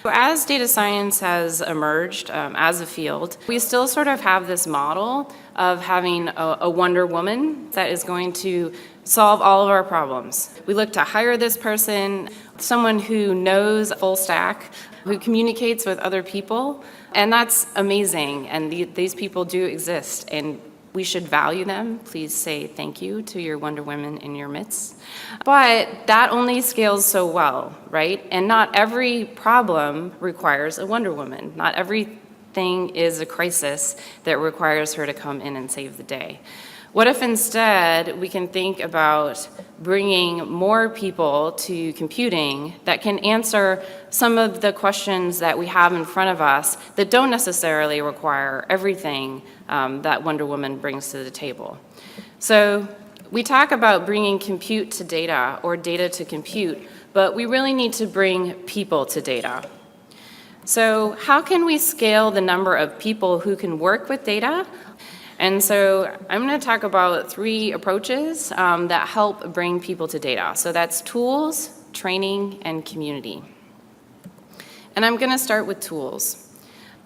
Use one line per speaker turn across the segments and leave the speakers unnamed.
As data science has emerged as a field, we still sort of have this model of having a Wonder Woman that is going to solve all of our problems. We look to hire this person, someone who knows full stack, who communicates with other people, and that's amazing, and these people do exist, and we should value them. Please say thank you to your Wonder Women in your midst. But that only scales so well, right? And not every problem requires a Wonder Woman. Not everything is a crisis that requires her to come in and save the day. What if instead we can think about bringing more people to computing that can answer some of the questions that we have in front of us that don't necessarily require everything that Wonder Woman brings to the table? So we talk about bringing compute to data or data to compute, but we really need to bring people to data. So how can we scale the number of people who can work with data? And so I'm going to talk about 3 approaches that help bring people to data. So that's tools, training, and community. And I'm going to start with tools.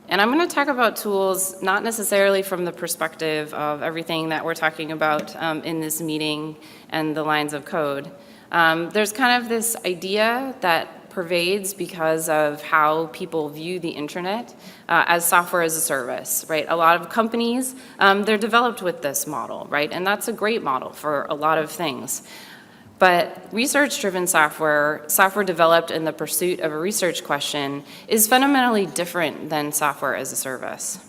And I'm going to talk about tools not necessarily from the perspective of everything that we're talking about in this meeting and the lines of code. There's kind of this idea that pervades because of how people view the internet as software as a service, right? A lot of companies, they're developed with this model, right? And that's a great model for a lot of things. But research-driven software, software developed in the pursuit of a research question, is fundamentally different than software as a service.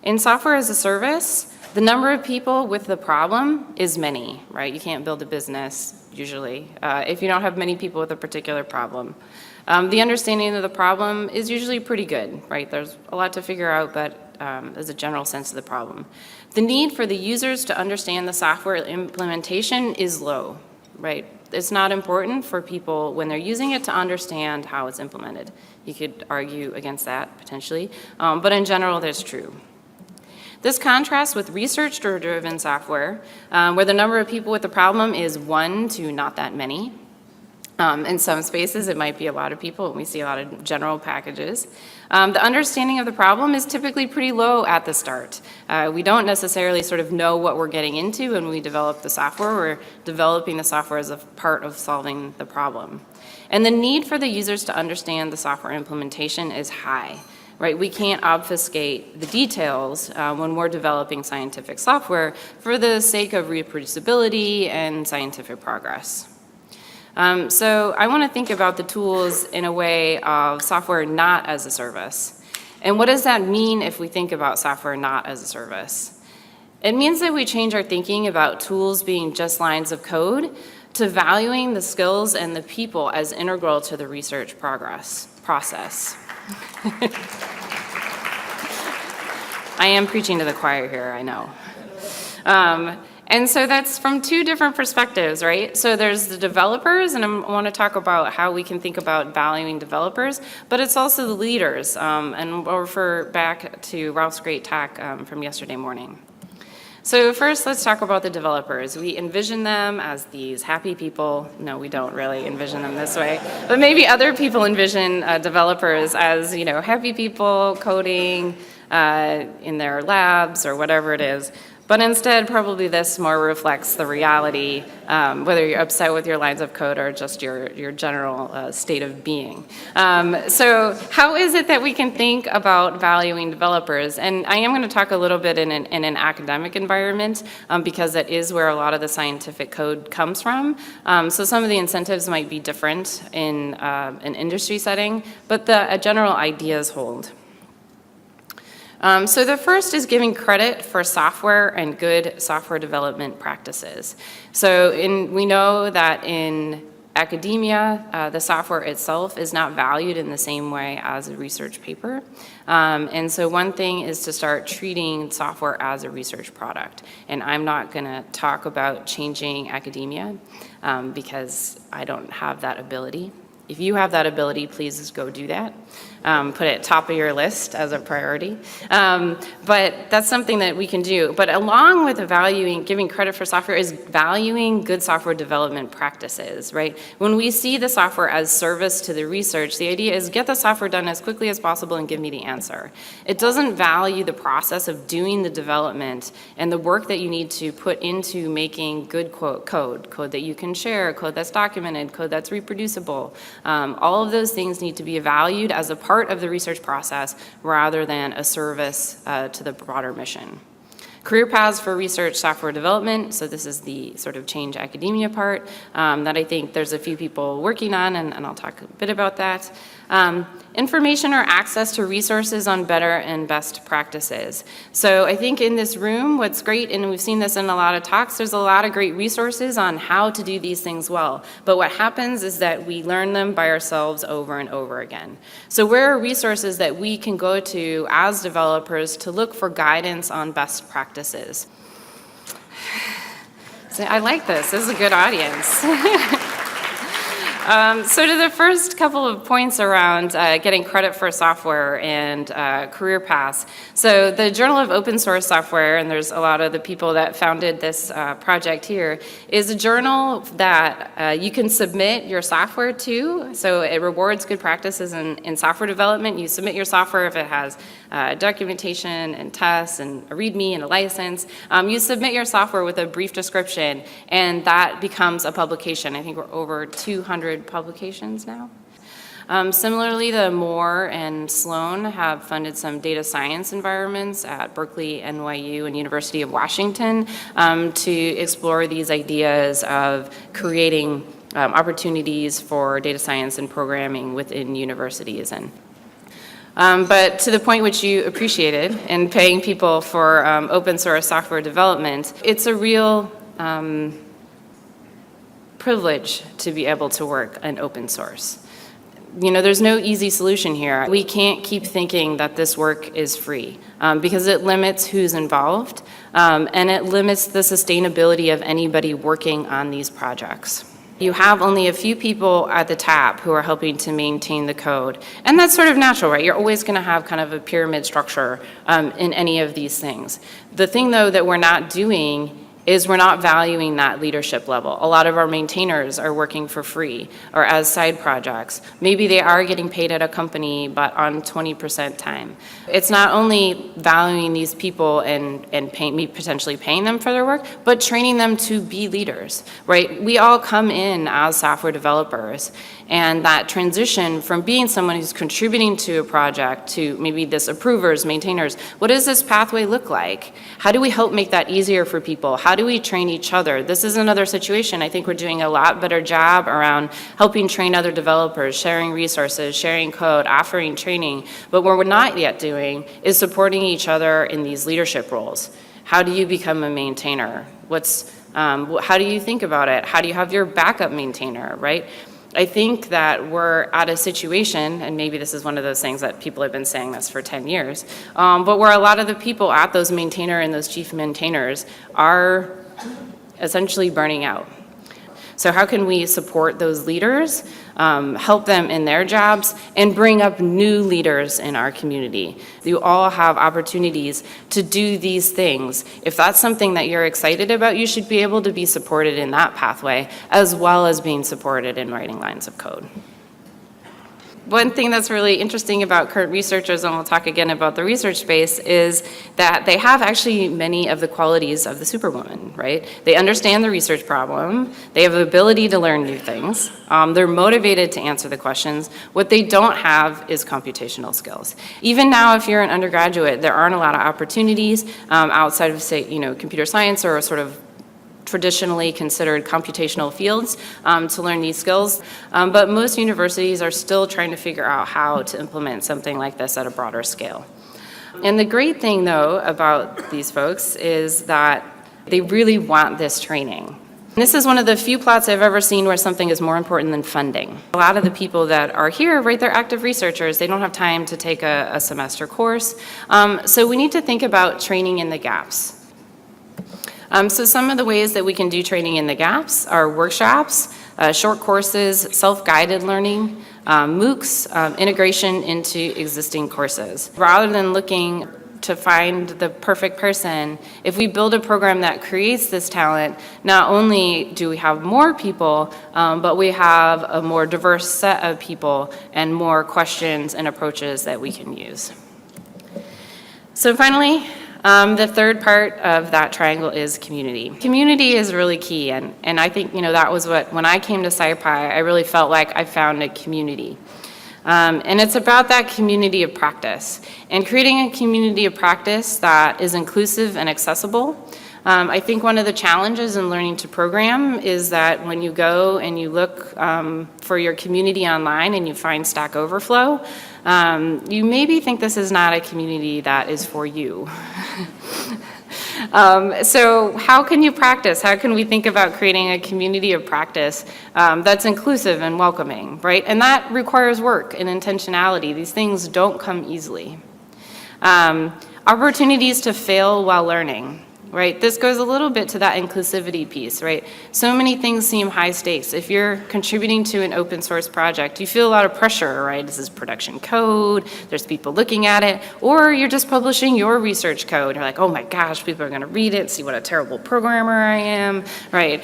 In software as a service, the number of people with the problem is many, right? You can't build a business, usually, if you don't have many people with a particular problem. The understanding of the problem is usually pretty good, right? There's a lot to figure out, but there's a general sense of the problem. The need for the users to understand the software implementation is low, right? It's not important for people when they're using it to understand how it's implemented. You could argue against that, potentially, but in general, that's true. This contrasts with research-driven software, where the number of people with the problem is 1 to not that many. In some spaces, it might be a lot of people, and we see a lot of general packages. The understanding of the problem is typically pretty low at the start. We don't necessarily sort of know what we're getting into when we develop the software. We're developing the software as a part of solving the problem. And the need for the users to understand the software implementation is high. Right, we can't obfuscate the details when we're developing scientific software for the sake of reproducibility and scientific progress. So I want to think about the tools in a way of software not as a service. And what does that mean if we think about software not as a service? It means that we change our thinking about tools being just lines of code to valuing the skills and the people as integral to the research process. I am preaching to the choir here, I know. And so that's from 2 different perspectives, right? So there's the developers, and I want to talk about how we can think about valuing developers, but it's also the leaders, and we'll refer back to Ralph's great talk from yesterday morning. So first, let's talk about the developers. We envision them as these happy people. No, we don't really envision them this way. But maybe other people envision developers as, you know, happy people coding in their labs or whatever it is. But instead, probably this more reflects the reality, whether you're upset with your lines of code or just your general state of being. So how is it that we can think about valuing developers? And I am going to talk a little bit in an academic environment because that is where a lot of the scientific code comes from. So some of the incentives might be different in an industry setting, but the general ideas hold. So the first is giving credit for software and good software development practices. So we know that in academia, the software itself is not valued in the same way as a research paper. And so one thing is to start treating software as a research product. And I'm not going to talk about changing academia because I don't have that ability. If you have that ability, please go do that. Put it top of your list as a priority. But that's something that we can do. But along with valuing, giving credit for software is valuing good software development practices, right? When we see the software as service to the research, the idea is get the software done as quickly as possible and give me the answer. It doesn't value the process of doing the development and the work that you need to put into making good code that you can share, code that's documented, code that's reproducible. All of those things need to be valued as a part of the research process rather than a service to the broader mission. Career paths for research software development. So this is the sort of change academia part that I think there's a few people working on, and I'll talk a bit about that. Information or access to resources on better and best practices. So I think in this room, what's great, and we've seen this in a lot of talks, there's a lot of great resources on how to do these things well. But what happens is that we learn them by ourselves over and over again. So where are resources that we can go to as developers to look for guidance on best practices? So I like this. This is a good audience. So to the first couple of points around getting credit for software and career paths. So the Journal of Open Source Software, and there's a lot of the people that founded this project here, is a journal that you can submit your software to. So it rewards good practices in software development. You submit your software if it has documentation and tests and a README and a license. You submit your software with a brief description, and that becomes a publication. I think we're over 200 publications now. Similarly, the Moore and Sloan have funded some data science environments at Berkeley, NYU, and University of Washington to explore these ideas of creating opportunities for data science and programming within universities. But to the point which you appreciated in paying people for open source software development, it's a real privilege to be able to work in open source. You know, there's no easy solution here. We can't keep thinking that this work is free because it limits who's involved and it limits the sustainability of anybody working on these projects. You have only a few people at the top who are helping to maintain the code. And that's sort of natural, right? You're always going to have kind of a pyramid structure in any of these things. The thing, though, that we're not doing is we're not valuing that leadership level. A lot of our maintainers are working for free or as side projects. Maybe they are getting paid at a company, but on 20% time. It's not only valuing these people and potentially paying them for their work, but training them to be leaders, right? We all come in as software developers, and that transition from being someone who's contributing to a project to maybe this approvers, maintainers, what does this pathway look like? How do we help make that easier for people? How do we train each other? This is another situation. I think we're doing a lot better job around helping train other developers, sharing resources, sharing code, offering training. But what we're not yet doing is supporting each other in these leadership roles. How do you become a maintainer? How do you think about it? How do you have your backup maintainer, right? I think that we're at a situation, and maybe this is one of those things that people have been saying this for 10 years, but where a lot of the people at those maintainer and those chief maintainers are essentially burning out. So how can we support those leaders, help them in their jobs, and bring up new leaders in our community? You all have opportunities to do these things. If that's something that you're excited about, you should be able to be supported in that pathway, as well as being supported in writing lines of code. One thing that's really interesting about current researchers, and we'll talk again about the research space, is that they have actually many of the qualities of the superwoman, right? They understand the research problem, they have the ability to learn new things, they're motivated to answer the questions. What they don't have is computational skills. Even now, if you're an undergraduate, there aren't a lot of opportunities outside of, say, computer science or sort of traditionally considered computational fields to learn these skills, but most universities are still trying to figure out how to implement something like this at a broader scale. And the great thing, though, about these folks is that they really want this training. This is one of the few plots I've ever seen where something is more important than funding. A lot of the people that are here, right, they're active researchers. They don't have time to take a semester course. So we need to think about training in the gaps. So some of the ways that we can do training in the gaps are workshops, short courses, self-guided learning, MOOCs, integration into existing courses. Rather than looking to find the perfect person, if we build a program that creates this talent, not only do we have more people, but we have a more diverse set of people and more questions and approaches that we can use. So finally, the third part of that triangle is community. Community is really key, and I think, that was when I came to SciPy, I really felt like I found a community. And it's about that community of practice and creating a community of practice that is inclusive and accessible. I think one of the challenges in learning to program is that when you go and you look for your community online and you find Stack Overflow, you maybe think this is not a community that is for you. So how can you practice? How can we think about creating a community of practice that's inclusive and welcoming, right? And that requires work and intentionality. These things don't come easily. Opportunities to fail while learning. Right, this goes a little bit to that inclusivity piece, right? So many things seem high stakes. If you're contributing to an open source project, you feel a lot of pressure, right? This is production code, there's people looking at it, or you're just publishing your research code. You're like, oh my gosh, people are gonna read it, see what a terrible programmer I am, right?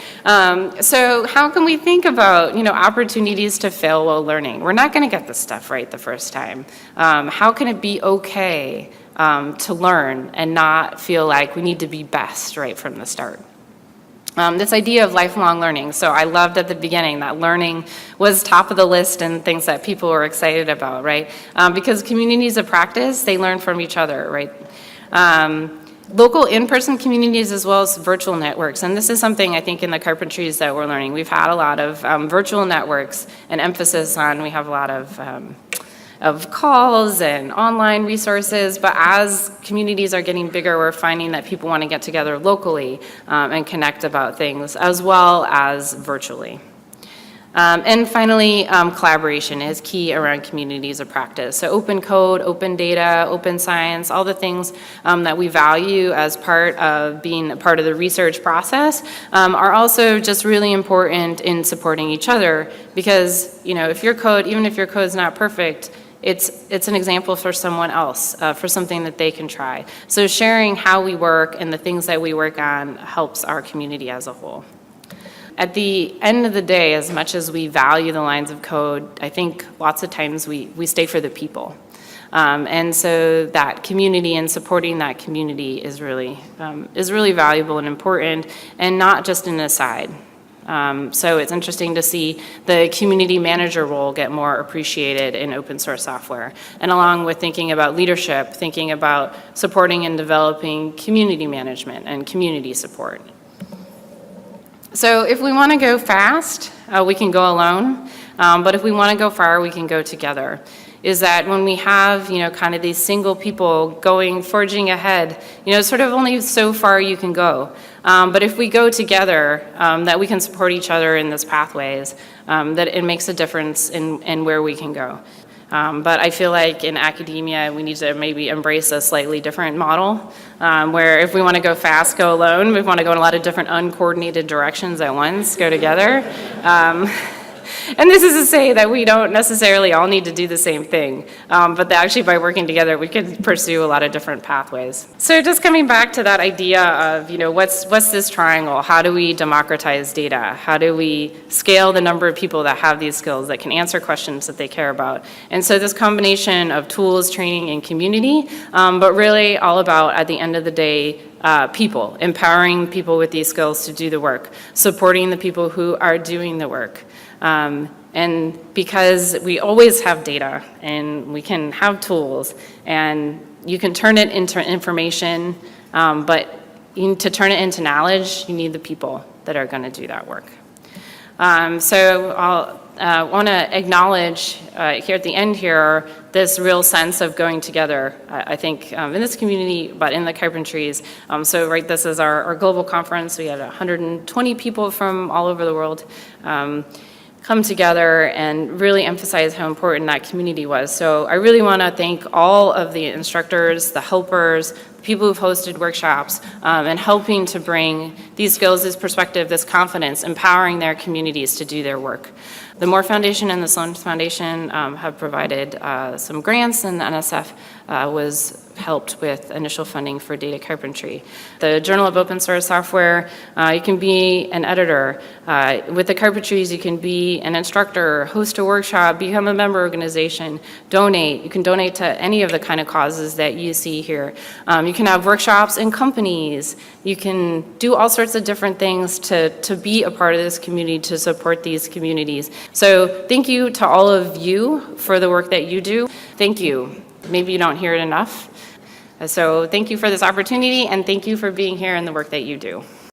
So how can we think about, opportunities to fail while learning? We're not gonna get this stuff right the first time. How can it be okay to learn and not feel like we need to be best right from the start? This idea of lifelong learning. So I loved at the beginning that learning was top of the list and things that people were excited about, right? Because communities of practice, they learn from each other, right? Local in-person communities as well as virtual networks. And this is something I think in the Carpentries that we're learning. We've had a lot of virtual networks and emphasis on, we have a lot of calls and online resources, but as communities are getting bigger, we're finding that people want to get together locally and connect about things as well as virtually. And finally, collaboration is key around communities of practice. So open code, open data, open science, all the things that we value as part of being a part of the research process are also just really important in supporting each other because, if your code, even if your code is not perfect, it's an example for someone else, for something that they can try. So sharing how we work and the things that we work on helps our community as a whole. At the end of the day, as much as we value the lines of code, I think lots of times we stay for the people. And so that community and supporting that community is really valuable and important, and not just an aside. So it's interesting to see the community manager role get more appreciated in open source software. And along with thinking about leadership, thinking about supporting and developing community management and community support. So if we want to go fast, we can go alone. But if we want to go far, we can go together. Is that when we have, kind of these single people forging ahead, sort of only so far you can go. But if we go together, that we can support each other in these pathways, that it makes a difference in where we can go. But I feel like in academia, we need to maybe embrace a slightly different model, where if we want to go fast, go alone. We want to go in a lot of different uncoordinated directions at once, go together. And this is to say that we don't necessarily all need to do the same thing, but actually by working together, we can pursue a lot of different pathways. So just coming back to that idea of, what's this triangle? How do we democratize data? How do we scale the number of people that have these skills that can answer questions that they care about? And so this combination of tools, training, and community, but really all about, at the end of the day, people, empowering people with these skills to do the work, supporting the people who are doing the work. And because we always have data and we can have tools and you can turn it into information, but to turn it into knowledge, you need the people that are going to do that work. So I'll want to acknowledge here at the end here this real sense of going together, I think, in this community, but in the Carpentries. So right, this is our global conference. We had 120 people from all over the world come together and really emphasize how important that community was. So I really want to thank all of the instructors, the helpers, people who've hosted workshops, and helping to bring these skills, this perspective, this confidence, empowering their communities to do their work. The Moore Foundation and the Sloan Foundation have provided some grants, and the NSF was helped with initial funding for data carpentry. The Journal of Open Source Software, you can be an editor. With the Carpentries, you can be an instructor, host a workshop, become a member organization, donate. You can donate to any of the kind of causes that you see here. You can have workshops in companies. You can do all sorts of different things to be a part of this community, to support these communities. So thank you to all of you for the work that you do. Thank you. Maybe you don't hear it enough. So thank you for this opportunity, and thank you for being here and the work that you do.